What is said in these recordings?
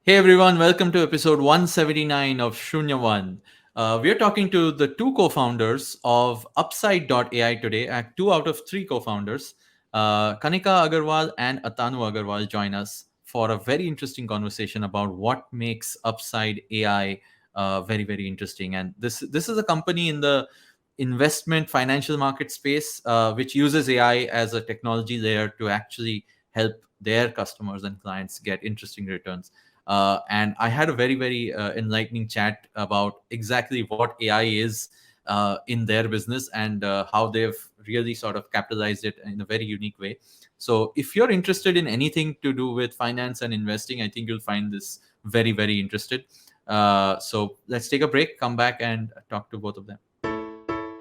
Hey everyone, welcome to episode 179 of Shunya One. We are talking to the two co founders of UpsideAI today, two out of three co founders. Kanika Agarrwal and Atanuu Agarrwal join us for a very interesting conversation about what makes Upside AI very, very interesting. And this is a company in the investment financial market space which uses AI as a technology layer to actually help their customers and clients get interesting returns. And I had a very, very enlightening chat about exactly what AI is in their business and how they've really sort of capitalized it in a very unique way. So, if you're interested in anything to do with finance and investing, I think you'll find this very, very interested. So, let's take a break, come back, and talk to both of them.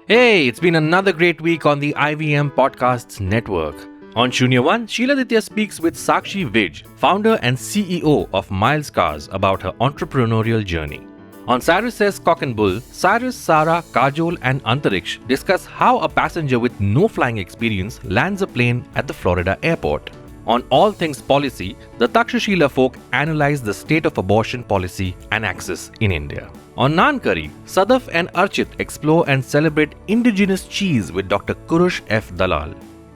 Hey, it's been another great week on the IVM Podcasts Network. On Shunya One, Shiladitya speaks with Sakshi Vij, founder and CEO of Miles Cars, about her entrepreneurial journey. On Cyrus Says Cock and Bull, Cyrus, Sara, Kajol, and Antariksh discuss how a passenger with no flying experience lands a plane at the Florida airport. On All Things Policy, the Takshashila folk analyze the state of abortion policy and access in India. On Nankari, Sadaf and Archit explore and celebrate indigenous cheese with Dr. Kurush F. Dalal.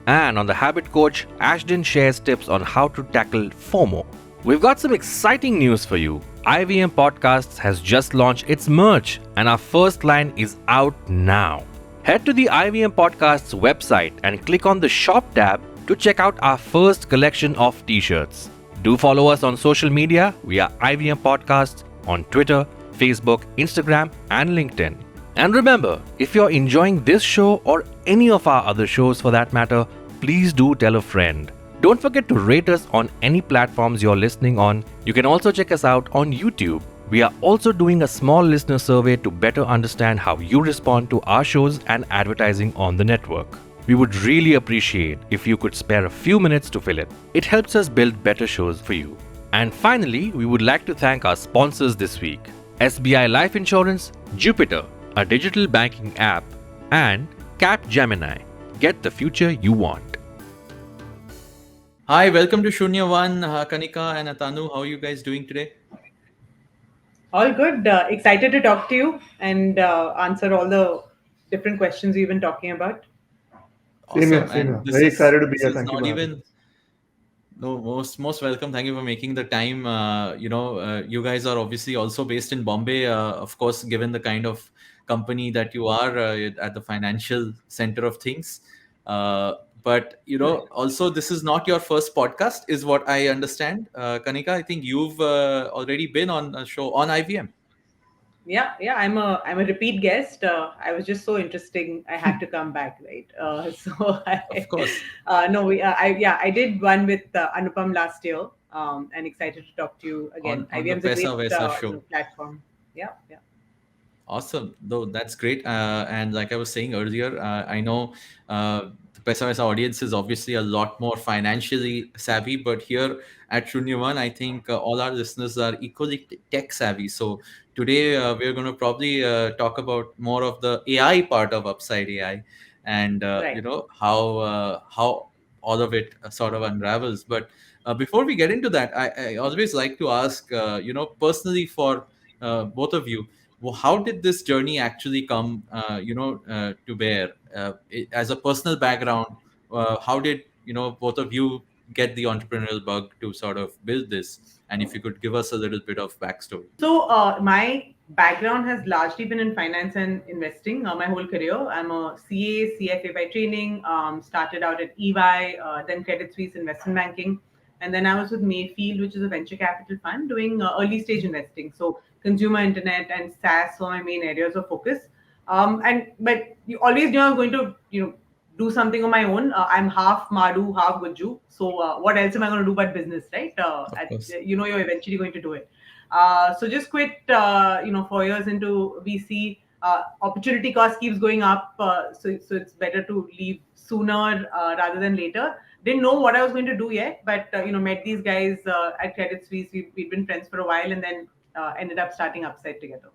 And on The Habit Coach, Ashton shares tips on how to tackle FOMO. We've got some exciting news for you. IVM Podcasts has just launched its merch, and our first line is out now. Head to the IVM Podcasts website and click on the Shop tab to check out our first collection of t-shirts. Do follow us on social media. We are IVM Podcasts on Twitter, Facebook, Instagram, and LinkedIn. And remember, if you're enjoying this show or any of our other shows for that matter, please do tell a friend. Don't forget to rate us on any platforms you're listening on. You can also check us out on YouTube. We are also doing a small listener survey to better understand how you respond to our shows and advertising on the network. We would really appreciate if you could spare a few minutes to fill it. It helps us build better shows for you. And finally, we would like to thank our sponsors this week: SBI Life Insurance, Jupiter, a digital banking app, and Capgemini. Get the future you want. Hi, welcome to Shunya One, Kanika and Atanu. How are you guys doing today? All good. Excited to talk to you and answer all the different questions we've been talking about. Same here, Awesome. same And here. Very excited to be this here. is Thank you not for having even us. no most welcome. Thank you for making the time. You guys are obviously also based in Bombay. Of course, given the kind of company that you are at the financial center of things. But also this is not your first podcast, is what I understand. Kanika, I think you've already been on a show on IVM. Yeah. I'm a repeat guest. I was just so interesting. I had to come back, right? Of course, No, I did one with Anupam last year. And excited to talk to you again. on the IBM's a Pesa great Vesa show. platform. Yeah. Awesome. Though that's great. And like I was saying earlier, I know the Pesa Vesa audience is obviously a lot more financially savvy, but here at Shunya One, I think all our listeners are equally tech savvy. So today we're going to probably talk about more of the AI part of Upside AI, and Right. how all of it sort of unravels. But before we get into that, I always like to ask, personally for both of you, well, how did this journey actually come to bear as a personal background? How did both of you get the entrepreneurial bug to sort of build this? And if you could give us a little bit of backstory. So my background has largely been in finance and investing my whole career. I'm a CA, CFA by training. Started out at EY, then Credit Suisse investment banking, and then I was with Mayfield, which is a venture capital fund, doing early stage investing. So consumer internet and SaaS were my main areas of focus. But you always knew I was going to do something on my own. I'm half Madhu, half Guju. So what else am I going to do but business, right? Of course. You're eventually going to do it. So just quit, 4 years into VC. Opportunity cost keeps going up, so it's better to leave sooner rather than later. Didn't know what I was going to do yet, but met these guys at Credit Suisse. We've been friends for a while, and then ended up starting Upside together.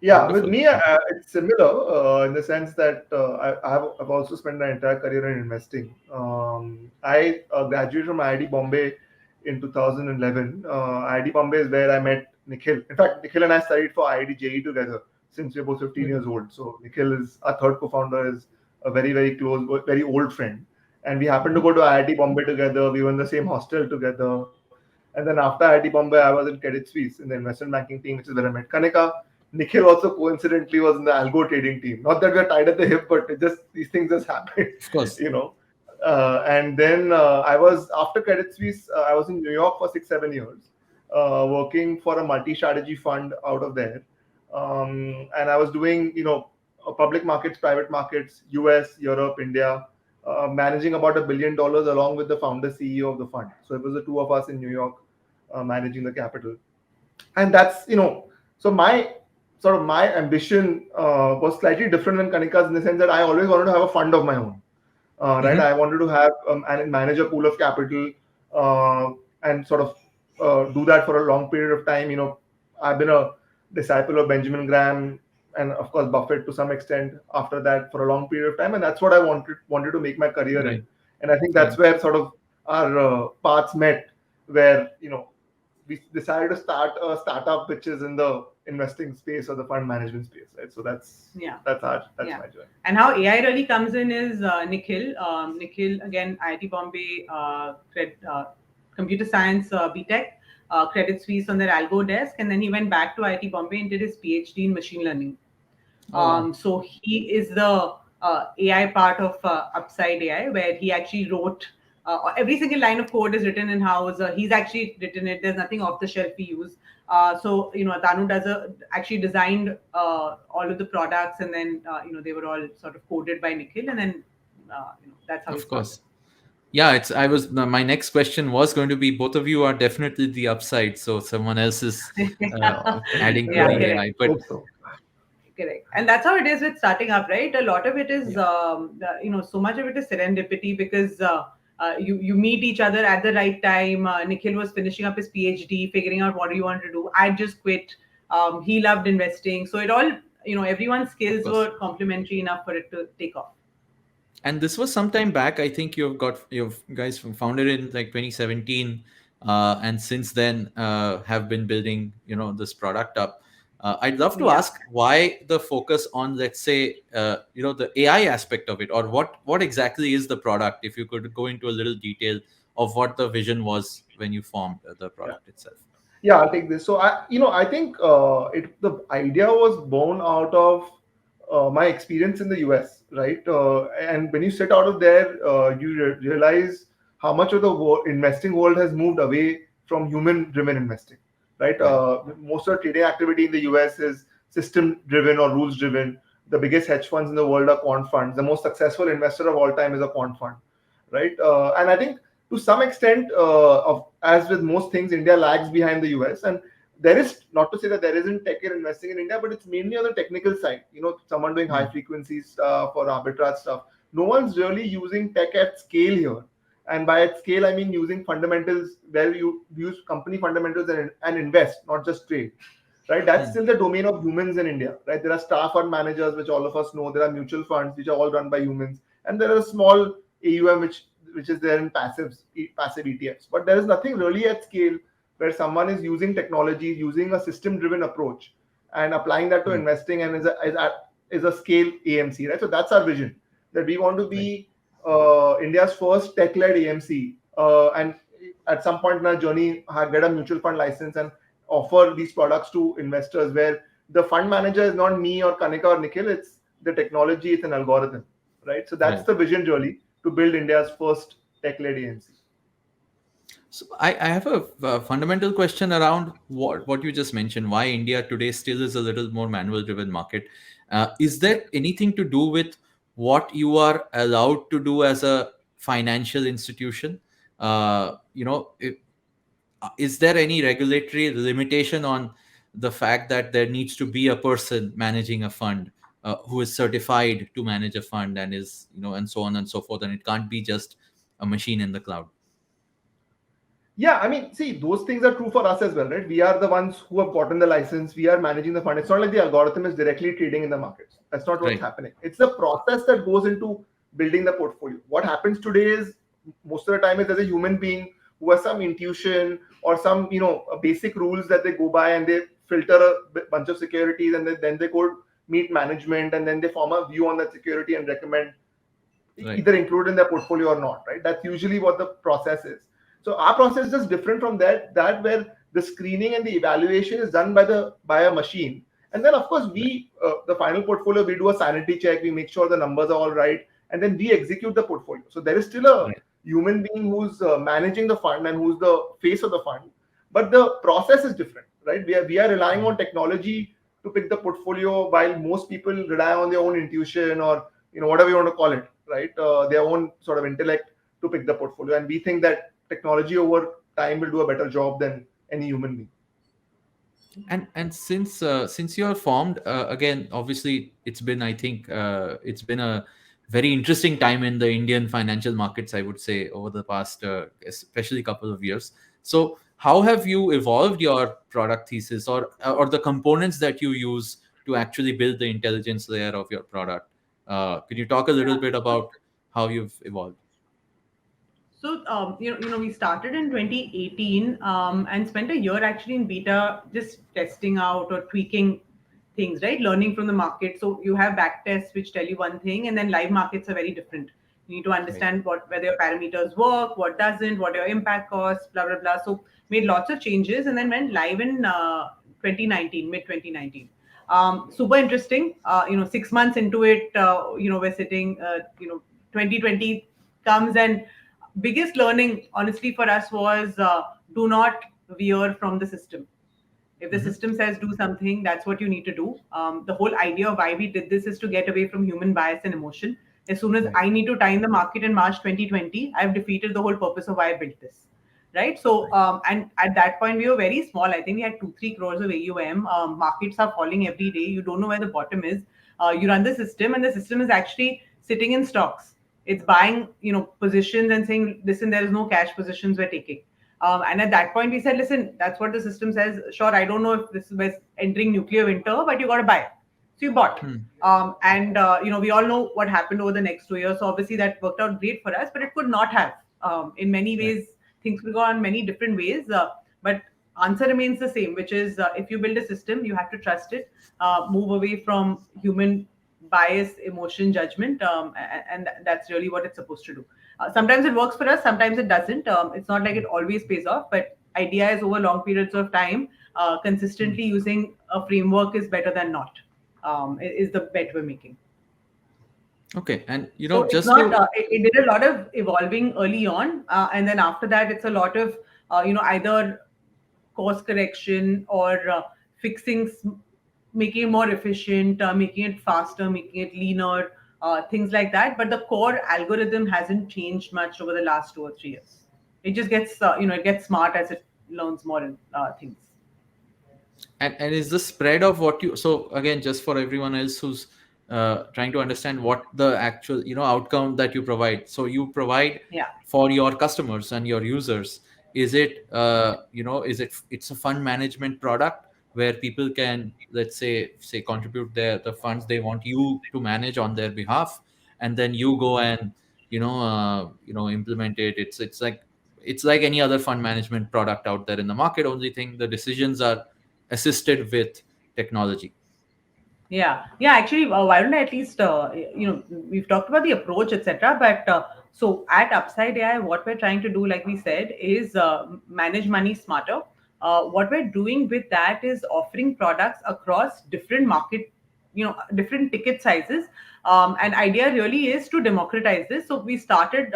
Yeah, with Wonderful. me, it's similar in the sense that I've also spent my entire career in investing. I graduated from IIT Bombay in 2011. IIT Bombay is where I met Nikhil. In fact, Nikhil and I studied for IIT JE together since we're both 15 years old. So Nikhil is our third co-founder, is a very, very close, very old friend. And we happened to go to IIT Bombay together. We were in the same hostel together. And then after IIT Bombay, I was in Credit Suisse in the investment banking team, which is where I met Kanika. Nikhil also coincidentally was in the algo trading team. Not that we're tied at the hip, but it just these things just happen, Of course. you know. And then I was after Credit Suisse. I was in New York for 6-7 years, working for a multi-strategy fund out of there, and I was doing public markets, private markets, US, Europe, India, managing about $1 billion along with the founder CEO of the fund. So it was the two of us in New York managing the capital, and that's so my ambition was slightly different than Kanika's in the sense that I always wanted to have a fund of my own. Right, I wanted to have and manage a pool of capital and sort of do that for a long period of time. I've been a disciple of Benjamin Graham and of course Buffett to some extent after that for a long period of time, and that's what I wanted to make my career Right. in. And I think that's where sort of our paths met, where we decided to start a startup which is in the investing space or the fund management space, right? So that's my journey. And how AI really comes in is Nikhil. Nikhil, again, IIT Bombay, computer science BTech, Credit Suisse on their algo desk, and then he went back to IIT Bombay and did his PhD in machine learning. So he is the AI part of UpsideAI, where he actually wrote every single line of code is written in house. He's actually written it. There's nothing off the shelf we use. So Atanuu actually designed all of the products, and then they were all sort of coded by Nikhil, and then that's how. Of course. Yeah, my next question was going to be, both of you are definitely the upside, so someone else is adding to the AI. But Hope so. Correct. And that's how it is with starting up, right? A lot of it is, so much of it is serendipity, because you meet each other at the right time. Nikhil was finishing up his PhD, figuring out what he wanted to do. I just quit. He loved investing. So it all, everyone's skills were complementary enough for it to take off. And this was some time back. I think you've guys founded in like 2017, and since then have been building this product up. I'd love to ask why the focus on, let's say, the AI aspect of it, or what exactly is the product. If you could go into a little detail of what the vision was when you formed the product itself. Yeah, I'll take this. So I think the idea was born out of my experience in the US, right? And when you sit out of there, you realize how much of the investing world has moved away from human-driven investing, right? Most of the trading activity in the US is system-driven or rules-driven. The biggest hedge funds in the world are quant funds. The most successful investor of all time is a quant fund, right? And I think to some extent, as with most things, India lags behind the US. And there is, not to say that there isn't tech in investing in India, but it's mainly on the technical side. Someone doing high frequency stuff or arbitrage stuff. No one's really using tech at scale here. And by at scale, I mean using fundamentals where you use company fundamentals and invest, not just trade. Right? That's still the domain of humans in India. Right? There are star fund managers, which all of us know. There are mutual funds, which are all run by humans. And there are a small AUM, which is there in passive ETFs. But there is nothing really at scale where someone is using technology, using a system-driven approach, and applying that to investing, and is a scale AMC, right? So that's our vision, that we want to be India's first tech-led AMC, and at some point in our journey, get a mutual fund license and offer these products to investors, where the fund manager is not me or Kanika or Nikhil, it's the technology, it's an algorithm, right? So that's the vision, really, to build India's first tech-led AMC. So I have a fundamental question around what you just mentioned, why India today still is a little more manual driven market. Is there anything to do with what you are allowed to do as a financial institution? Is there any regulatory limitation on the fact that there needs to be a person managing a fund who is certified to manage a fund and is, and so on and so forth, and it can't be just a machine in the cloud? Yeah, I mean, see, those things are true for us as well, right? We are the ones who have gotten the license. We are managing the fund. It's not like the algorithm is directly trading in the markets. That's not what's happening. It's the process that goes into building the portfolio. What happens today is, most of the time, is there's a human being who has some intuition or some basic rules that they go by, and they filter a bunch of securities, and then they go meet management, and then they form a view on that security and recommend Right. either include in their portfolio or not, right? That's usually what the process is. So our process is just different from that where the screening and the evaluation is done by a machine, and then of course we the final portfolio, we do a sanity check, we make sure the numbers are all right, and then we execute the portfolio. So there is still a Right. human being who's managing the fund and who's the face of the fund, but the process is different, right? We are relying on technology to pick the portfolio, while most people rely on their own intuition, or whatever you want to call it, right? Their own sort of intellect to pick the portfolio, and we think that technology over time will do a better job than any human being. And since you're formed, again, obviously it's been, I think, it's been a very interesting time in the Indian financial markets, I would say, over the past especially couple of years. So how have you evolved your product thesis, or the components that you use to actually build the intelligence layer of your product? Could you talk a little bit about how you've evolved? So, we started in 2018 and spent a year actually in beta, just testing out or tweaking things, right? Learning from the market. So you have back tests which tell you one thing, and then live markets are very different. You need to Right. understand whether your parameters work, what doesn't, what your impact costs, blah blah blah. So made lots of changes, and then went live in 2019, mid 2019. Super interesting. 6 months into it, we're sitting. 2020 comes, and biggest learning honestly for us was do not veer from the system. If the Mhm. system says do something, that's what you need to do. The whole idea of why we did this is to get away from human bias and emotion. As soon as Right. I need to time the market in March 2020, I've defeated the whole purpose of why I built this. Right. So, and at that point, we were very small. I think we had 2-3 crores of AUM. Markets are falling every day. You don't know where the bottom is. You run the system, and the system is actually sitting in stocks. It's buying, positions and saying, listen, there is no cash positions we're taking. And at that point, we said, listen, that's what the system says. Sure, I don't know if this is entering nuclear winter, but you got to buy. So you bought. Hmm. And, we all know what happened over the next 2 years. So obviously that worked out great for us, but it could not have. In many Right. ways, things could go on many different ways. But answer remains the same, which is if you build a system, you have to trust it, move away from human bias, emotion, judgment, and that's really what it's supposed to do. Sometimes it works for us, sometimes it doesn't. It's not like it always pays off, but idea is over long periods of time, Hmm. consistently using a framework is better than not. Is the bet we're making. Okay. And So it's just not. to It did a lot of evolving early on, and then after that, it's a lot of either course correction or fixing, making it more efficient, making it faster, making it leaner, things like that. But the core algorithm hasn't changed much over the last 2 or 3 years. It just gets, it gets smart as it learns more things. and is the spread of what you, so again, just for everyone else who's trying to understand what the actual outcome that you provide, so you provide Yeah. for your customers and your users, is it it's a fund management product where people can, let's say contribute the funds they want you to manage on their behalf, and then you go and implement it. It's like any other fund management product out there in the market, only thing the decisions are assisted with technology. Yeah, yeah. Actually, why don't I at least we've talked about the approach, etc. But so at Upside AI, what we're trying to do, like we said, is manage money smarter. What we're doing with that is offering products across different market, different ticket sizes. And idea really is to democratize this. So we started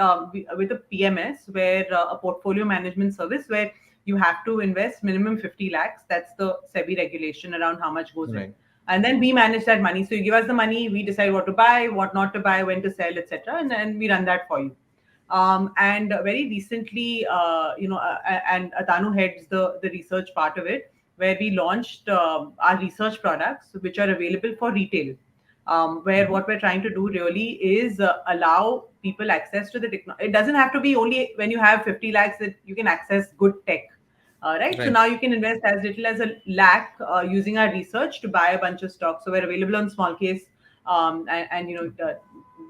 with a PMS, where a portfolio management service, where you have to invest minimum 50 lakhs. That's the SEBI regulation around how much goes in, Right. and then we manage that money. So you give us the money, we decide what to buy, what not to buy, when to sell, etc., and then we run that for you. And very recently, and Atanu heads the research part of it, where we launched our research products, which are available for retail. Where Mhm. what we're trying to do really is allow people access to the technology. It doesn't have to be only when you have 50 lakhs that you can access good tech. Right. So Right. now you can invest as little as a lakh using our research to buy a bunch of stocks. So we're available on small case, and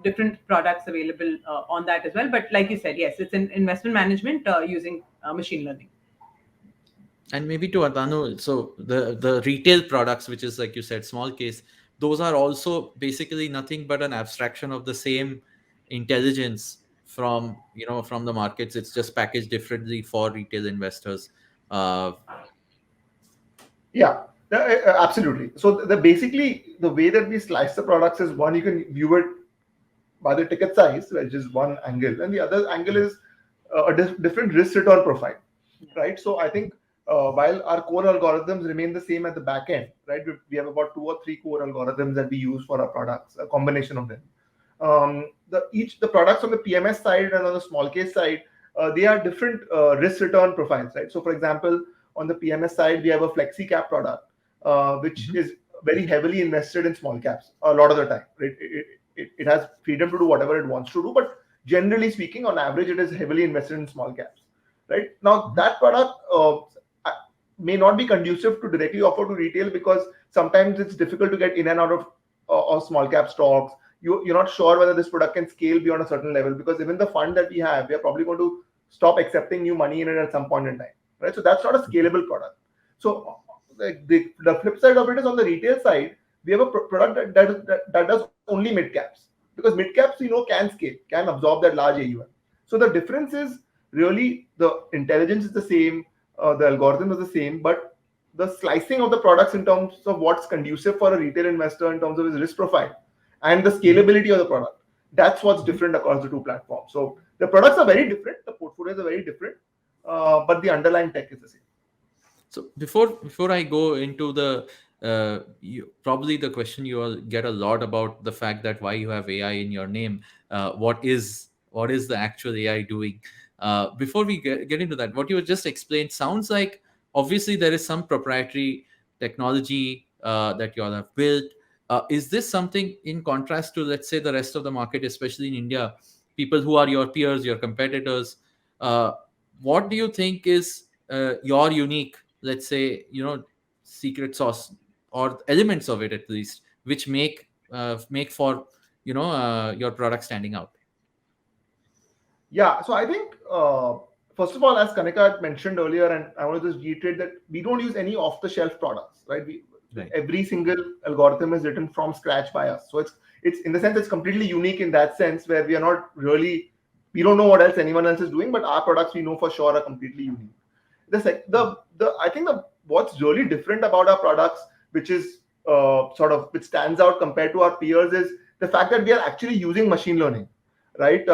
different products available on that as well. But like you said, yes, it's in investment management using machine learning. And maybe to Atanu, so the retail products, which is like you said, small case, those are also basically nothing but an abstraction of the same intelligence from from the markets. It's just packaged differently for retail investors. Uh, Yeah, absolutely. So basically the way that we slice the products is, one, you can view it by the ticket size, which is one angle, and the other angle is a different risk return profile, right? So I think while our core algorithms remain the same at the back end, right? We have about 2 or 3 core algorithms that we use for our products, a combination of them. The products on the PMS side and on the small case side, they are different risk return profiles, right? So for example, on the PMS side, we have a flexi cap product, which is very heavily invested in small caps a lot of the time, right? It has freedom to do whatever it wants to do, but generally speaking, on average, it is heavily invested in small caps, right? Now, that product may not be conducive to directly offer to retail, because sometimes it's difficult to get in and out of small cap stocks. You're not sure whether this product can scale beyond a certain level, because even the fund that we have, we are probably going to stop accepting new money in it at some point in time, right? So that's not a scalable product. So the flip side of it is, on the retail side, we have a product that does only mid caps, because mid caps can scale, can absorb that large AUM. So the difference is really the intelligence is the same, the algorithm is the same, but the slicing of the products in terms of what's conducive for a retail investor in terms of his risk profile and the scalability of the product, that's what's different across the two platforms. So the products are very different, the portfolios are very different, but the underlying tech is the same. So before I go into the probably the question you all get a lot about the fact that why you have AI in your name, what is the actual AI doing? Before we get into that, what you just explained sounds like obviously there is some proprietary technology that you all have built. Is this something in contrast to, let's say, the rest of the market, especially in India, people who are your peers, your competitors? What do you think is your unique, let's say, secret sauce or elements of it at least, which make for your product standing out? Yeah, so I think first of all, as Kanika had mentioned earlier, and I want to just reiterate that we don't use any off-the-shelf products, right? Right. Every single algorithm is written from scratch by us, so it's in the sense it's completely unique in that sense, where we don't know what else anyone else is doing, but our products we know for sure are completely unique. I think what's really different about our products, which is which stands out compared to our peers, is the fact that we are actually using machine learning, right?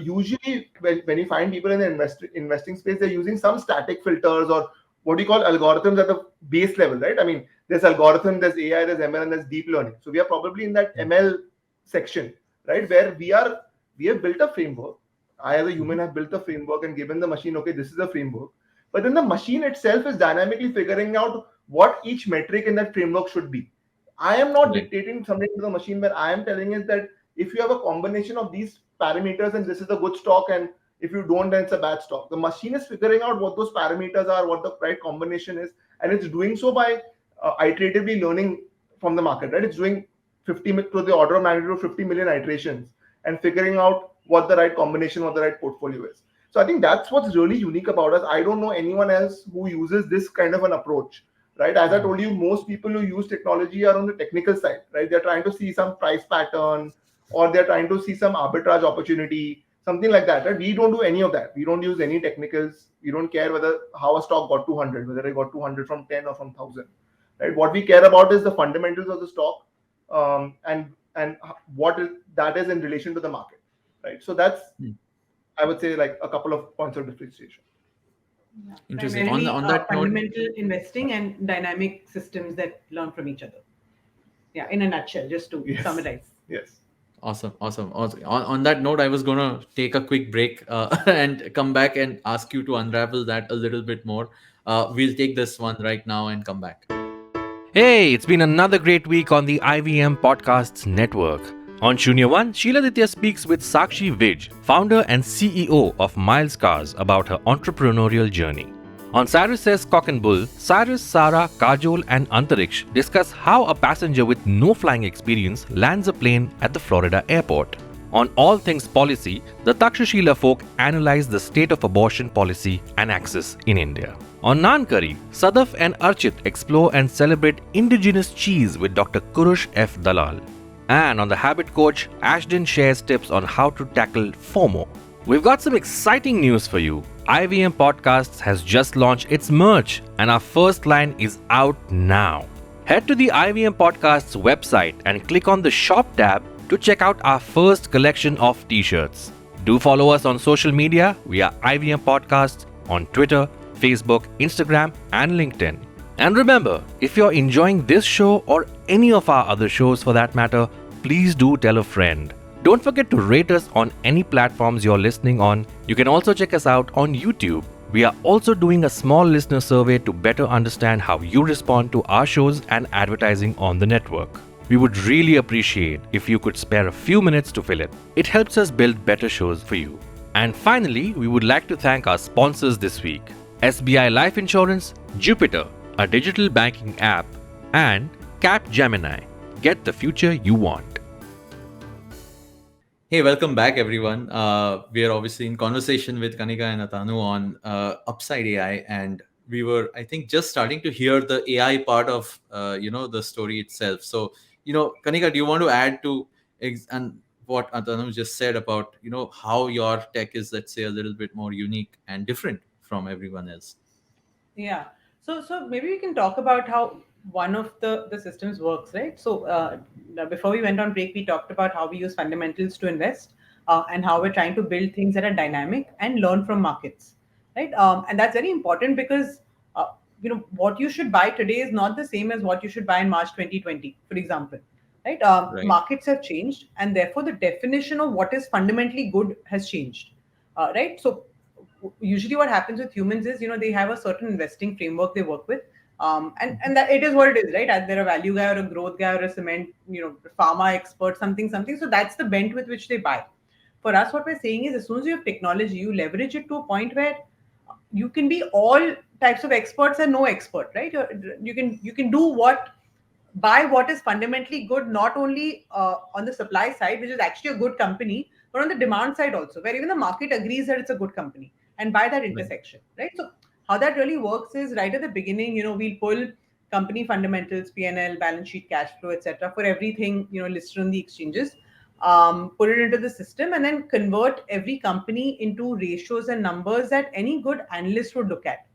Usually when you find people in the investing space, they're using some static filters or what do you call algorithms at the base level, right? I mean, there's algorithm, there's AI, there's ML, and there's deep learning. So we are probably in that ML section, right, where we have built a framework. I as a human have built a framework and given the machine, okay, this is the framework. But then the machine itself is dynamically figuring out what each metric in that framework should be. I am not dictating something to the machine, where I am telling it that if you have a combination of these parameters and this is a good stock, and if you don't, then it's a bad stock. The machine is figuring out what those parameters are, what the right combination is, and it's doing so by iteratively learning from the market, right? It's doing 50 to the order of magnitude of 50 million iterations and figuring out what the right combination, what the right portfolio is. So I think that's what's really unique about us. I don't know anyone else who uses this kind of an approach, right? As I told you, most people who use technology are on the technical side, right? They're trying to see some price pattern, or they're trying to see some arbitrage opportunity, something like that, right? We don't do any of that. We don't use any technicals. We don't care how a stock got 200, whether it got 200 from 10 or from 1,000, right? What we care about is the fundamentals of the stock, and what that is in relation to the market, right? So that's, I would say, like a couple of points of differentiation. Interesting. On that fundamental note, investing and dynamic systems that learn from each other. Yeah, in a nutshell, just to summarize. Yes. Awesome. On that note, I was going to take a quick break and come back and ask you to unravel that a little bit more. We'll take this one right now and come back. Hey, it's been another great week on the IVM Podcasts Network. On Shunya One, Shiladitya speaks with Sakshi Vij, founder and CEO of Miles Cars, about her entrepreneurial journey. On Cyrus Says Cock and Bull, Cyrus, Sara, Kajol and Antariksh discuss how a passenger with no flying experience lands a plane at the Florida airport. On all things policy, the Takshashila folk analyze the state of abortion policy and access in India. On Naan Curry, Sadaf and Archit explore and celebrate indigenous cheese with Dr. Kurush F. Dalal. And on the Habit Coach, Ashton shares tips on how to tackle FOMO. We've got some exciting news for you. IVM Podcasts has just launched its merch and our first line is out now. Head to the IVM Podcasts website and click on the shop tab to check out our first collection of t-shirts. Do follow us on social media. We are IVM Podcasts on Twitter, Facebook, Instagram and LinkedIn. And remember, if you're enjoying this show or any of our other shows for that matter, please do tell a friend. Don't forget to rate us on any platforms you're listening on. You can also check us out on YouTube. We are also doing a small listener survey to better understand how you respond to our shows and advertising on the network. We would really appreciate if you could spare a few minutes to fill it. It helps us build better shows for you. And finally, we would like to thank our sponsors this week: SBI Life Insurance, Jupiter, a digital banking app, and Capgemini. Get the future you want. Hey, welcome back, everyone. We are obviously in conversation with Kanika and Atanuu on UpsideAI, and we were, I think, just starting to hear the AI part of the story itself. So, Kanika, do you want to add to and what Atanuu just said about how your tech is, let's say, a little bit more unique and different from everyone else? Yeah. So maybe we can talk about how one of the systems works, right? So before we went on break, we talked about how we use fundamentals to invest and how we're trying to build things that are dynamic and learn from markets, right? And that's very important because what you should buy today is not the same as what you should buy in March 2020, for example, right? Right. Markets have changed, and therefore the definition of what is fundamentally good has changed, right? So usually what happens with humans is they have a certain investing framework they work with, and that it is what it is, right? They're a value guy or a growth guy or a cement pharma expert, something. So that's the bent with which they buy. For us, what we're saying is, as soon as you have technology, you leverage it to a point where you can be all types of experts and no expert, right? You can do buy what is fundamentally good, not only on the supply side, which is actually a good company, but on the demand side also, where even the market agrees that it's a good company, and buy that intersection, right? So how that really works is, right at the beginning, we'll pull company fundamentals, P&L, balance sheet, cash flow, etc., for everything listed on the exchanges, put it into the system, and then convert every company into ratios and numbers that any good analyst would look at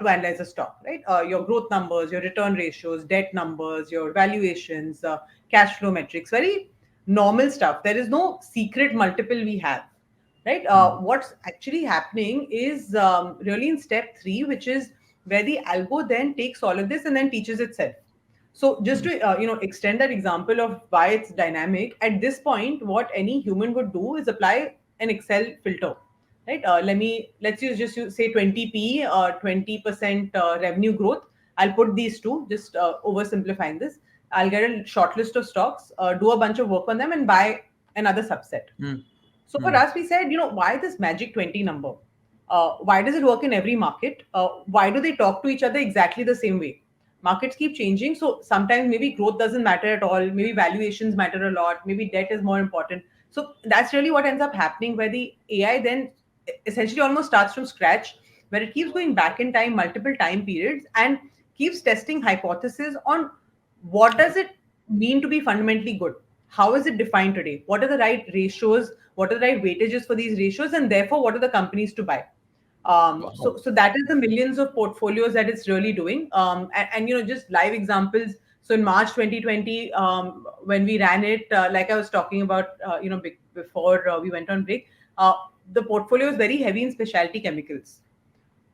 to analyze a stock, right? Your growth numbers, your return ratios, debt numbers, your valuations, cash flow metrics, very normal stuff. There is no secret multiple we have, right? What's actually happening is really in step 3, which is where the algo then takes all of this and then teaches itself. So just to extend that example of why it's dynamic, at this point, what any human would do is apply an Excel filter, right? Say 20p, 20% revenue growth. I'll put these two, just oversimplifying this. I'll get a short list of stocks, do a bunch of work on them, and buy another subset. So for us, we said, why this magic 20 number? Why does it work in every market? Why do they talk to each other exactly the same way? Markets keep changing. So sometimes maybe growth doesn't matter at all. Maybe valuations matter a lot. Maybe debt is more important. So that's really what ends up happening, where the AI then essentially almost starts from scratch, where it keeps going back in time, multiple time periods, and keeps testing hypotheses on what does it mean to be fundamentally good? How is it defined today? What are the right ratios? What are the right weightages for these ratios? And therefore, what are the companies to buy? So that is the millions of portfolios that it's really doing. And just live examples. So in March 2020, when we ran it, like I was talking about, before we went on break, the portfolio is very heavy in specialty chemicals.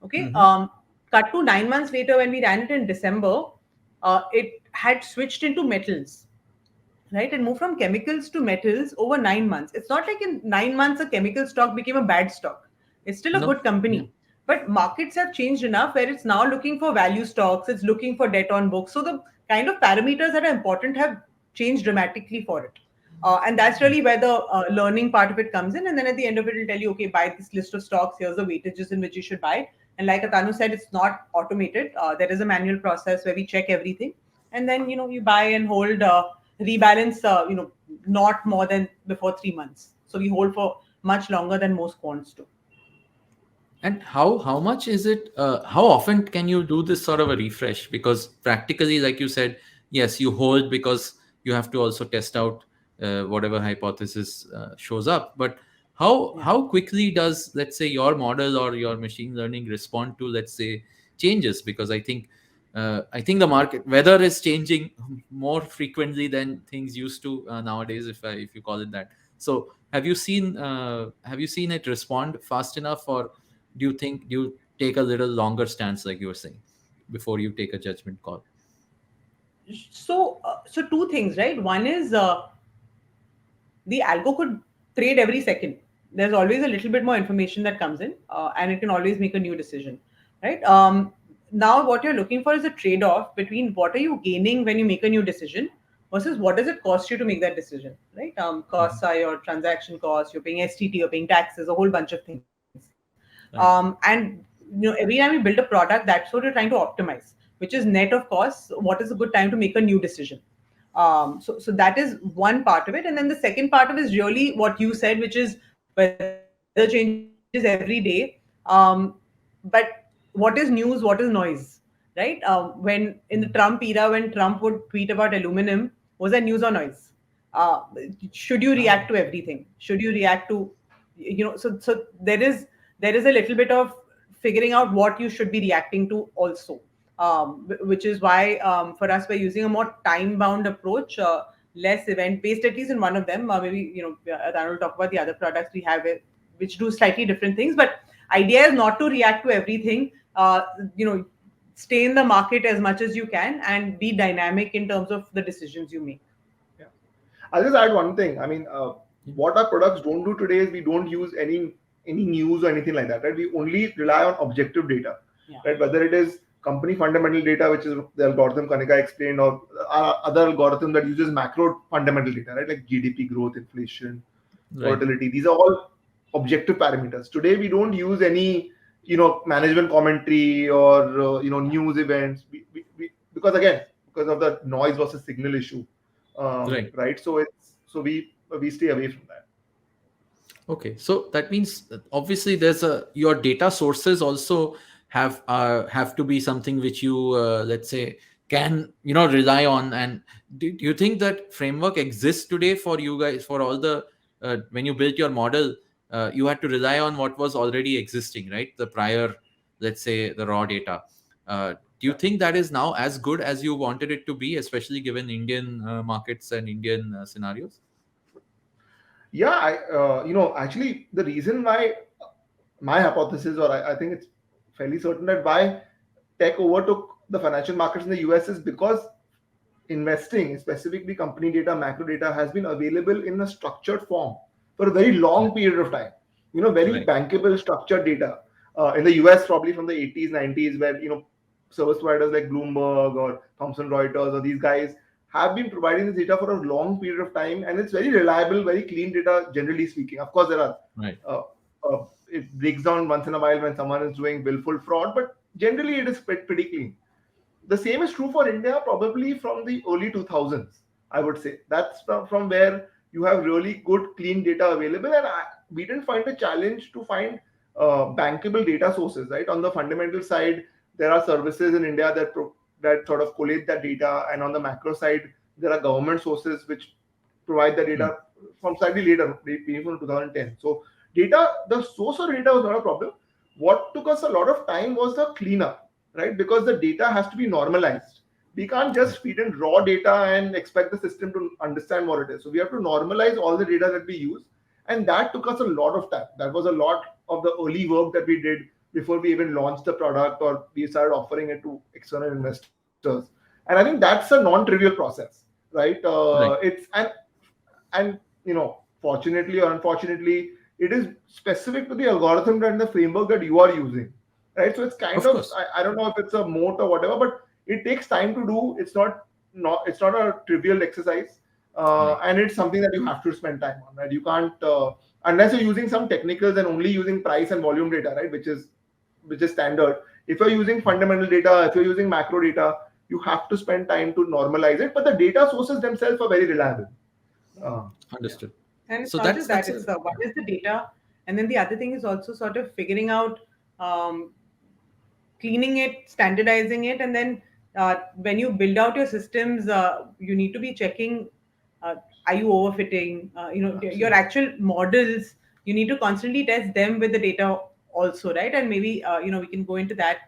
Okay. Cut to 9 months later, when we ran it in December, it had switched into metals, right? And moved from chemicals to metals over 9 months. It's not like in 9 months a chemical stock became a bad stock. It's still a good company. But markets have changed enough where it's now looking for value stocks, it's looking for debt on books. So the kind of parameters that are important have changed dramatically for it. And that's really where the learning part of it comes in. And then at the end of it, it'll tell you, okay, buy this list of stocks. Here's the weightages in which you should buy. And like Atanuu said, it's not automated. There is a manual process where we check everything. And then, you buy and hold, rebalance, not more than before 3 months. So we hold for much longer than most quants do. And how much is it? How often can you do this sort of a refresh? Because practically, like you said, yes, you hold because you have to also test out whatever hypothesis shows up. But how quickly does, let's say, your model or your machine learning respond to, let's say, changes? Because I think the market weather is changing more frequently than things used to nowadays, if you call it that. So have you seen it respond fast enough, or do you take a little longer stance, like you were saying, before you take a judgment call? So two things, right? One is the algo could trade every second. There's always a little bit more information that comes in, and it can always make a new decision, right? Now, what you're looking for is a trade-off between what are you gaining when you make a new decision versus what does it cost you to make that decision, right? Costs are your transaction costs, you're paying STT, you're paying taxes, a whole bunch of things. And every time you build a product, that's what you're trying to optimize, which is net of costs. What is a good time to make a new decision? So that is one part of it, and then the second part of it is really what you said, which is weather changes every day. But what is news? What is noise? Right? When in the Trump era, when Trump would tweet about aluminum, was that news or noise? Uh, should you react to everything? Should you react to, so there is a little bit of figuring out what you should be reacting to also, which is why for us we're using a more time bound approach, less event based, at least in one of them. Maybe Atanuu will talk about the other products we have, which do slightly different things, but idea is not to react to everything. Stay in the market as much as you can and be dynamic in terms of the decisions you make. Yeah. I'll just add one thing. I mean, what our products don't do today is we don't use any news or anything like that, right? We only rely on objective data, right? Whether it is company fundamental data, which is the algorithm Kanika explained, or other algorithm that uses macro fundamental data, right? Like GDP growth, inflation, volatility. These are all objective parameters. Today, we don't use any, management commentary or, news events. Because of the noise versus signal issue, right? So we stay away from that. Okay, so that means that obviously your data sources also have to be something which you let's say can rely on. And do you think that framework exists today for you guys, for all the when you built your model, you had to rely on what was already existing, right? The prior, let's say, the raw data. Do you think that is now as good as you wanted it to be, especially given Indian markets and Indian scenarios? Yeah, actually, the reason why my hypothesis, or I think it's fairly certain that why tech overtook the financial markets in the US is because investing, specifically company data, macro data, has been available in a structured form for a very long period of time. Very bankable, structured data. In the US, probably from the 80s, 90s, where service providers like Bloomberg or Thomson Reuters or these guys have been providing this data for a long period of time, and it's very reliable, very clean data, generally speaking. Of course, there are it breaks down once in a while when someone is doing willful fraud, but generally it is pretty clean. The same is true for India, probably from the early 2000s, I would say. That's from where you have really good, clean data available, and we didn't find a challenge to find bankable data sources, right? On the fundamental side, there are services in India that sort of collate that data, and on the macro side, there are government sources which provide the data from slightly later, maybe from 2010. So the source of data was not a problem. What took us a lot of time was the cleanup, right? Because the data has to be normalized. We can't just feed in raw data and expect the system to understand what it is. So we have to normalize all the data that we use. And that took us a lot of time. That was a lot of the early work that we did before we even launched the product or we started offering it to external investors. And I think that's a non-trivial process, right? It's and fortunately or unfortunately, it is specific to the algorithm and the framework that you are using, right? So it's kind of I don't know if it's a moat or whatever, but it takes time to do. It's not a trivial exercise, and it's something that you have to spend time on, right? You can't unless you're using some technicals and only using price and volume data, right? Which is standard. If you're using fundamental data, if you're using macro data, you have to spend time to normalize it. But the data sources themselves are very reliable, Understood. And it's So not just that, that's it's what is the data? And then the other thing is also sort of figuring out, um, cleaning it, standardizing it, and then when you build out your systems, you need to be checking, uh, are you overfitting? Your actual models, you need to constantly test them with the data also, right? And maybe we can go into that.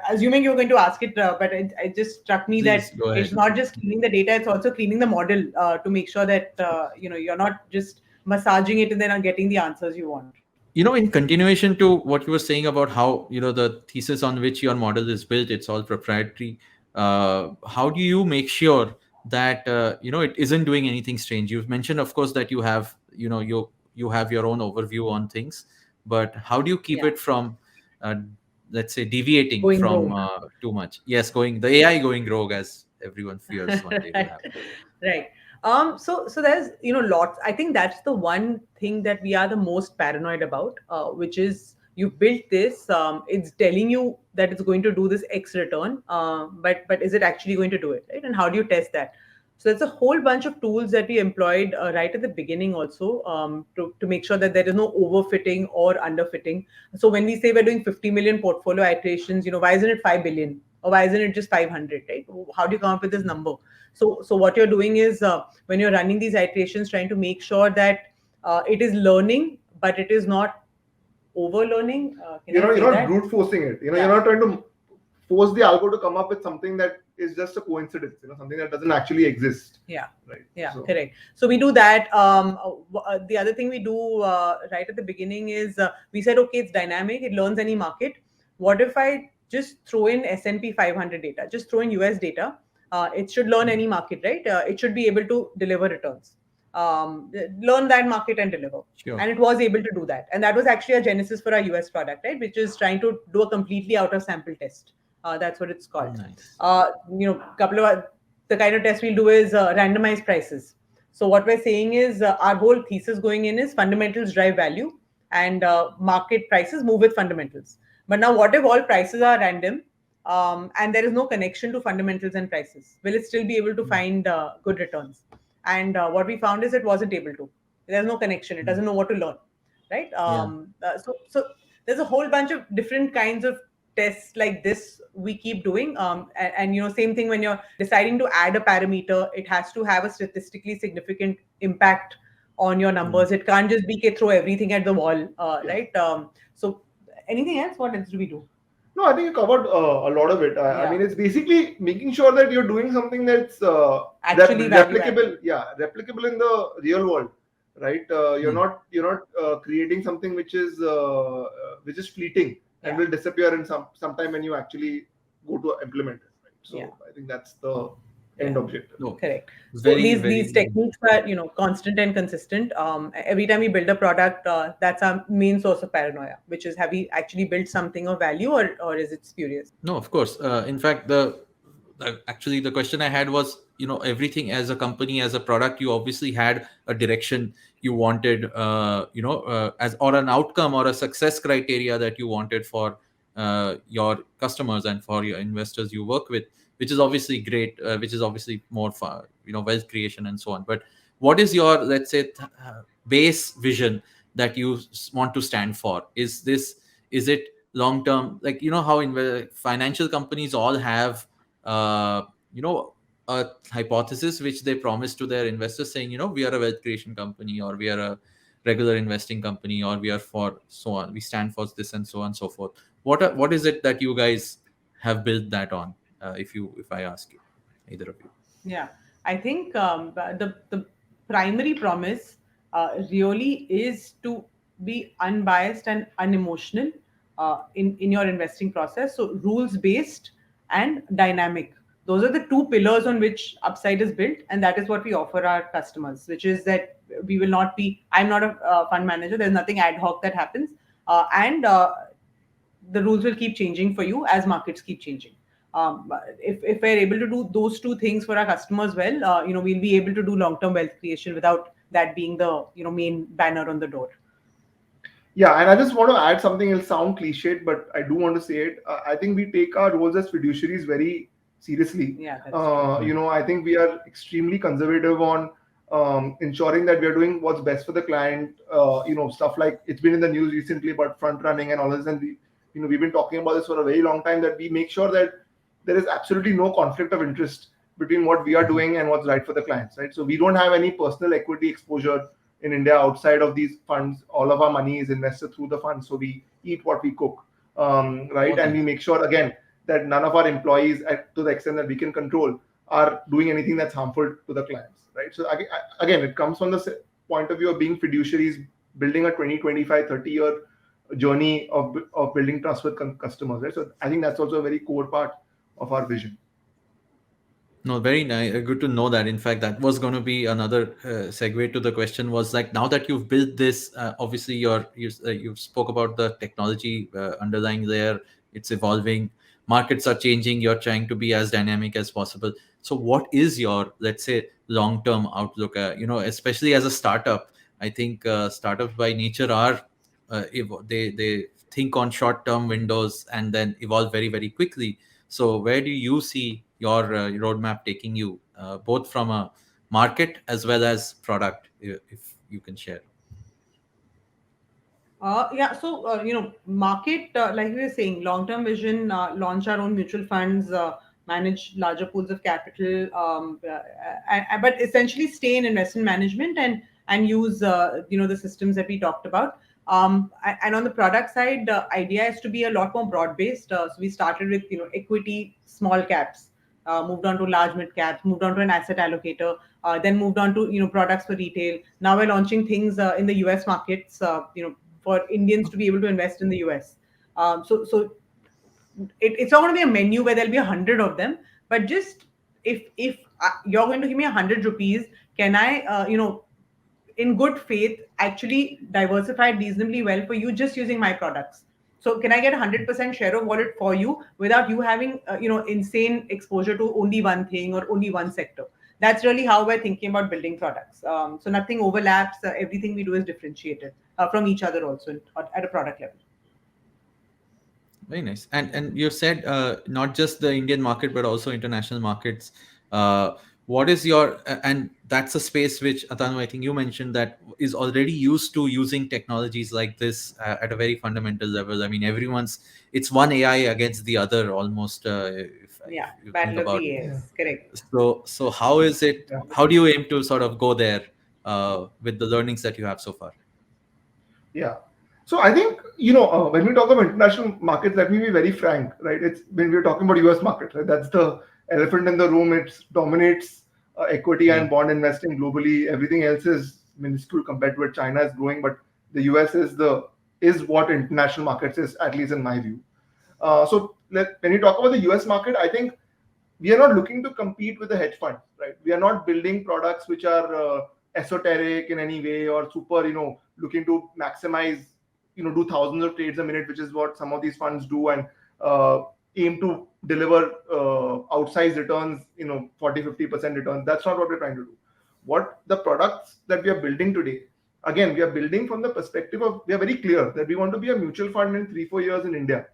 Assuming you're going to ask it, but it just struck me that please go it's ahead. not just cleaning the data; it's also cleaning the model to make sure that you're not just massaging it and then getting the answers you want. In continuation to what you were saying about how the thesis on which your model is built, it's all proprietary. How do you make sure that it isn't doing anything strange? You've mentioned, of course, that you have you have your own overview on things, but how do you keep Yeah, it from uh, let's say deviating going from rogue. too much? Yes, going the AI going rogue, as everyone fears one day will Right. happen. Right. So there's lots. I think that's the one thing that we are the most paranoid about, which is you built this. It's telling you that it's going to do this X return, but is it actually going to do it, right? And how do you test that? So there's a whole bunch of tools that we employed right at the beginning also, to make sure that there is no overfitting or underfitting. So when we say we're doing 50 million portfolio iterations, why isn't it 5 billion? Or why isn't it just 500, right? How do you come up with this number? So what you're doing is, when you're running these iterations, trying to make sure that it is learning, but it is not over learning. Can I You're say not that? brute forcing it. You're Yeah. not trying to force the algo to come up with something that is just a coincidence. Something that doesn't actually exist. Yeah. Right. Yeah, So correct. So we do that. The other thing we do right at the beginning is, we said, okay, it's dynamic. It learns any market. What if I just throw in S&P 500 data? Just throw in US data. It should learn any market, right? It should be able to deliver returns. Learn that market and deliver. Sure. And it was able to do that. And that was actually a genesis for our US product, right? Which is trying to do a completely out of sample test. That's what it's called. Nice. Couple of the kind of test we'll do is randomized prices. So what we're saying is, our whole thesis going in is fundamentals drive value, and market prices move with fundamentals. But now, what if all prices are random, and there is no connection to fundamentals and prices? Will it still be able to find good returns? And what we found is it wasn't able to. There's no connection. It doesn't know what to learn, right? Yeah. So there's a whole bunch of different kinds of tests like this we keep doing, and same thing when you're deciding to add a parameter, it has to have a statistically significant impact on your numbers. It can't just be okay, throw everything at the wall, yeah. right? So anything else, what else do we do? No, I think you covered a lot of it. I Yeah. mean, it's basically making sure that you're doing something that's Actually value added. replicable. Yeah, replicable in the real world, right? You're not creating something which is fleeting and Yeah. will disappear in sometime when you actually go to implement it. Right? So Yeah. I think that's the end Yeah. objective. No. Correct. So Very, these very. techniques are constant and consistent. Every time we build a product, that's our main source of paranoia, which is, have we actually built something of value, or is it spurious? No, of course. In fact, actually the question I had was, everything as a company, as a product, you obviously had a direction you wanted, as or an outcome or a success criteria that you wanted for your customers and for your investors you work with, which is obviously great, which is obviously more for wealth creation and so on. But what is your, let's say, base vision that you want to stand for? Is it long term, like how in financial companies all have uh, you know a hypothesis which they promise to their investors, saying we are a wealth creation company, or we are a regular investing company, or we are for so on, we stand for this, and so on and so forth. What is it that you guys have built that on, if I ask you, either of you? Yeah, I think the primary promise really is to be unbiased and unemotional in your investing process. So rules based and dynamic. Those are the two pillars on which Upside is built, and that is what we offer our customers. Which is that we will not be. I'm not a fund manager. There's nothing ad hoc that happens, and the rules will keep changing for you as markets keep changing. If we're able to do those two things for our customers well, we'll be able to do long-term wealth creation without that being the main banner on the door. Yeah, and I just want to add something. It'll sound cliched, but I do want to say it. I think we take our roles as fiduciaries very seriously. Yeah, that's true. I think we are extremely conservative on ensuring that we are doing what's best for the client. Stuff like it's been in the news recently about front running and all this, and we've been talking about this for a very long time, that we make sure that there is absolutely no conflict of interest between what we are doing and what's right for the clients, right? So we don't have any personal equity exposure in India outside of these funds. All of our money is invested through the funds, so we eat what we cook, right? Okay. And we make sure again that none of our employees, to the extent that we can control, are doing anything that's harmful to the clients, right? So again, it comes from the point of view of being fiduciaries, building a 20, 25, 30-year journey of building trust with customers, right? So I think that's also a very core part of our vision. No, very nice. Good to know that. In fact, that was going to be another segue to the question. Was like, now that you've built this, obviously you spoke about the technology underlying there. It's evolving. Markets are changing. You're trying to be as dynamic as possible. So, what is your, let's say, long-term outlook? Especially as a startup, I think startups by nature are they think on short-term windows and then evolve very, very quickly. So where do you see your roadmap taking you, both from a market as well as product, if you can share? Market, like we were saying, long-term vision, launch our own mutual funds, manage larger pools of capital, but essentially stay in investment management and use the systems that we talked about. And on the product side, the idea is to be a lot more broad-based. So we started with equity, small caps. Moved on to large mid caps, moved on to an asset allocator, then moved on to products for retail. Now we're launching things in the US markets, for Indians to be able to invest in the US. It's not going to be a menu where there'll be 100 of them, but just if you're going to give me 100 rupees, can I in good faith actually diversify it reasonably well for you just using my products? So can I get 100% share of wallet for you without you having insane exposure to only one thing or only one sector? That's really how we're thinking about building products. So nothing overlaps. Everything we do is differentiated from each other also at a product level. Very nice. And you said not just the Indian market but also international markets. What is your and that's a space which, Atanu, I think you mentioned, that is already used to using technologies like this at a very fundamental level. I mean, it's one AI against the other almost. If you think Battle of about the it. AIs, correct. So how is it? Yeah. How do you aim to sort of go there with the learnings that you have so far? Yeah. So I think when we talk about international markets, let me be very frank, right? It's when we're talking about US market, right? That's the elephant in the room. It dominates equity and bond investing globally. Everything else is minuscule compared to what China is growing, but the US is what international markets is, at least in my view. When you talk about the US market, I think we are not looking to compete with the hedge funds, right? We are not building products which are esoteric in any way or super, looking to maximize, do thousands of trades a minute, which is what some of these funds do, and aim to deliver outsized returns, 40, 50% returns. That's not what we're trying to do. What the products that we are building today, again, we are building from the perspective of, we are very clear that we want to be a mutual fund in 3-4 years in India.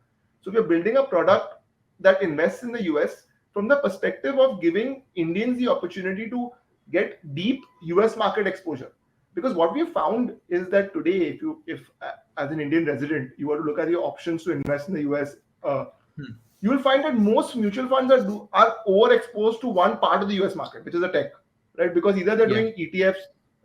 So we are building a product that invests in the US from the perspective of giving Indians the opportunity to get deep US market exposure. Because what we have found is that today, if as an Indian resident, you want to look at your options to invest in the US, you will find that most mutual funds are overexposed to one part of the US market, which is the tech, right? Because either they're doing ETFs,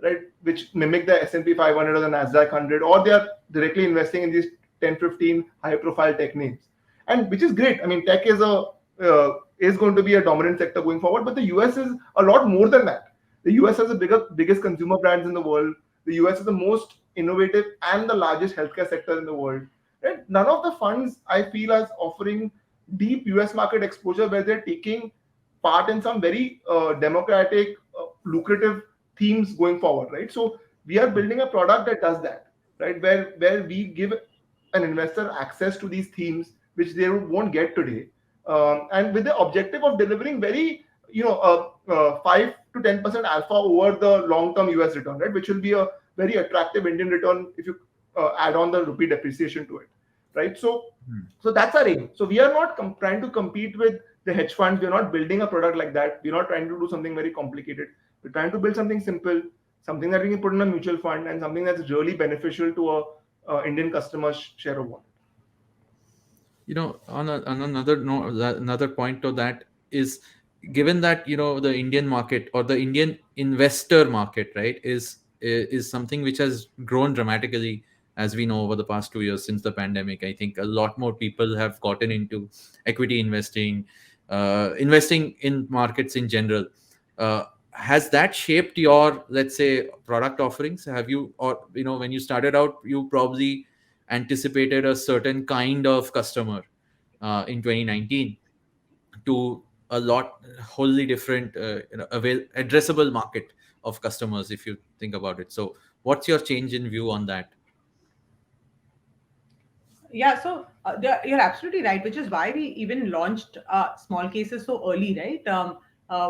right, which mimic the S&P 500 or the Nasdaq 100, or they are directly investing in these 10, 15 high-profile tech names, and which is great. I mean, tech is going to be a dominant sector going forward, but the US is a lot more than that. The US has the biggest consumer brands in the world. The US is the most innovative and the largest healthcare sector in the world. Right? None of the funds, I feel, are offering deep US market exposure where they're taking part in some very democratic, lucrative themes going forward. Right? So we are building a product that does that, right? Where we give an investor access to these themes which they won't get today, and with the objective of delivering very 5 to 10% alpha over the long-term US return, right? Which will be a very attractive Indian return if you add on the rupee depreciation to it, right? So that's our aim. So we are not trying to compete with the hedge funds. We're not building a product like that. We're not trying to do something very complicated. We're trying to build something simple, something that we can put in a mutual fund, and something that's really beneficial to a Indian customer's share of wallet. On another no, another point to that is, given that the Indian market or the Indian investor market, right, is something which has grown dramatically, as we know, over the past 2 years since the pandemic. I think a lot more people have gotten into equity investing, investing in markets in general. Has that shaped your, let's say, product offerings? Have you, or when you started out, you probably anticipated a certain kind of customer in 2019 to a lot wholly different addressable market of customers, if you think about it. So what's your change in view on that? Yeah, so you're absolutely right, which is why we even launched small cases so early, right?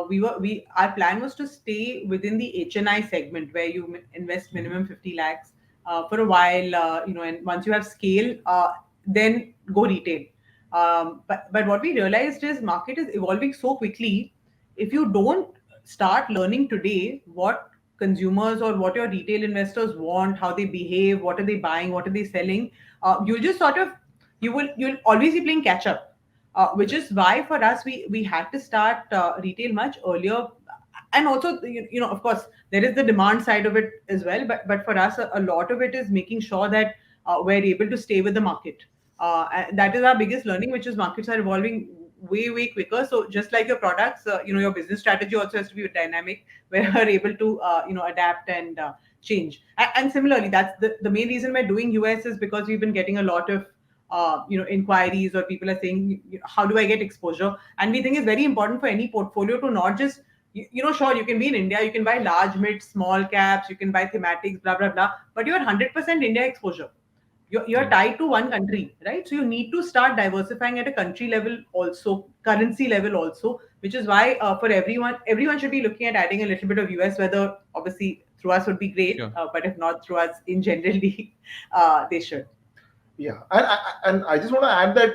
We our plan was to stay within the HNI segment where you invest minimum 50 lakhs for a while, and once you have scale, then go retail. But what we realized is market is evolving so quickly. If you don't start learning today what consumers or what your retail investors want, how they behave, what are they buying, what are they selling, you'll just sort of you'll always be playing catch up, which is why for us we had to start retail much earlier. And also, of course there is the demand side of it as well, but for us a lot of it is making sure that we're able to stay with the market. And that is our biggest learning, which is markets are evolving way quicker. So just like your products, your business strategy also has to be dynamic, where you're able to adapt and change. And similarly, that's the main reason we're doing US is because we've been getting a lot of inquiries, or people are saying, how do I get exposure? And we think it's very important for any portfolio to not just sure, you can be in India, you can buy large, mid, small caps, you can buy thematics, blah blah blah, but you're 100% India exposure. You're Yeah. tied to one country, right? So you need to start diversifying at a country level also, currency level also, which is why for everyone should be looking at adding a little bit of US, whether obviously through us would be great, Sure. but if not through us in generally, they should. Yeah, and I just want to add that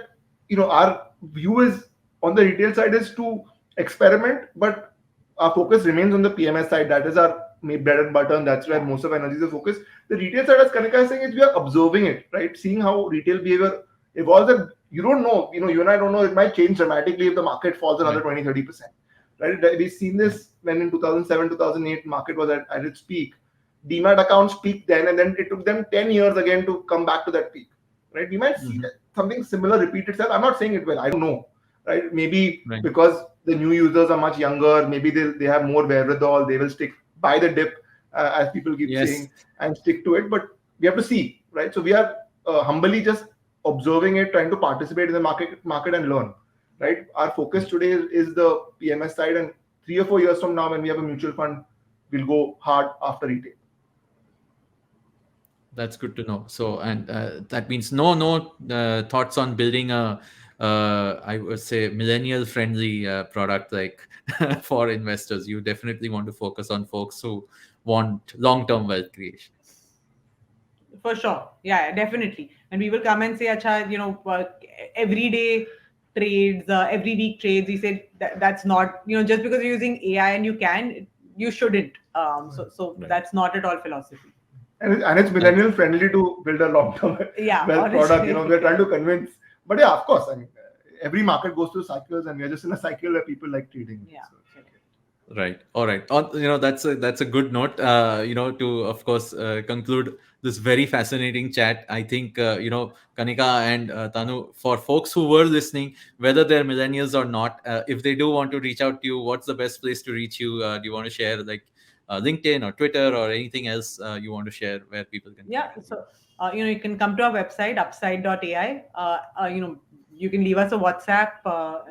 our view is on the retail side is to experiment, but our focus remains on the PMS side. That is our bread and butter, and that's where most of our energies are focused. The retail side, as Kanika is saying, is we are observing it, right? Seeing how retail behavior evolves, and you don't know, you and I don't know, it might change dramatically if the market falls another Right. 20-30%. Right? We've seen this when in 2007, 2008 market was at its peak. Demat accounts peaked then, and then it took them 10 years again to come back to that peak. Right? We might see Mhm. something similar repeat itself. I'm not saying it will. I don't know. Right? Maybe Right. because the new users are much younger, maybe they have more wherewithal. They will stick by the dip, as people keep Yes. saying, and stick to it. But we have to see. Right? So we are humbly just observing it, trying to participate in the market and learn. Right? Our focus today is the PMS side, and 3 or 4 years from now, when we have a mutual fund, we'll go hard after retail. That's good to know. So, and that means no thoughts on building a, I would say, millennial friendly product like for investors. You definitely want to focus on folks who want long term wealth creation. For sure. Yeah, definitely. And we will come and say, Acha, every day trades, every week trades. We said that's not, just because you're using AI and you shouldn't. So Right. that's not at all philosophy. And it's That's millennial friendly to build a long-term Yeah, wealth product. honestly. We're trying to convince, but yeah, of course. I mean, every market goes through cycles, and we're just in a cycle where people like trading. Yeah. So it's okay. right. All right. That's a good note. To of course conclude this very fascinating chat. I think Kanika and Tanu, for folks who were listening, whether they're millennials or not, if they do want to reach out to you, what's the best place to reach you? Do you want to share like LinkedIn or Twitter or anything else you want to share where people can Yeah. connect with you? So, you can come to our website, upside.ai. You can leave us a WhatsApp.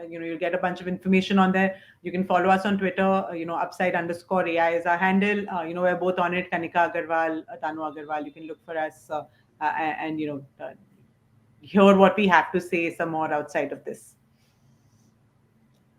You'll get a bunch of information on there. You can follow us on Twitter. Upside_AI is our handle. We're both on it. Kanika Agarrwal, Atanuu Agarrwal. You can look for us and hear what we have to say some more outside of this.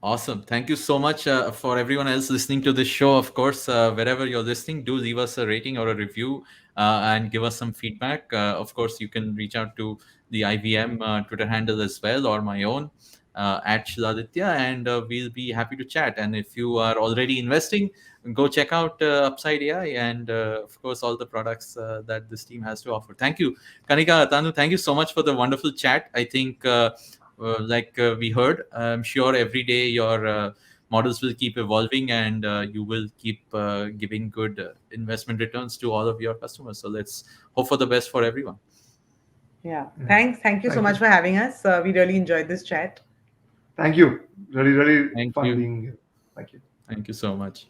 Awesome. Thank you so much for everyone else listening to this show. Of course, wherever you're listening, do leave us a rating or a review and give us some feedback. Of course, you can reach out to the IVM Twitter handle as well, or my own. at Shiladitya, and we'll be happy to chat. And if you are already investing, go check out UpsideAI and, of course, all the products that this team has to offer. Thank you, Kanika, Atanuu. Thank you so much for the wonderful chat. I think, we heard, I'm sure every day your models will keep evolving, and you will keep giving good investment returns to all of your customers. So let's hope for the best for everyone. Yeah. Thanks. Thank you so much for having us. We really enjoyed this chat. Thank you. Really, really Thank fun you. being here. Thank you. Thank you so much.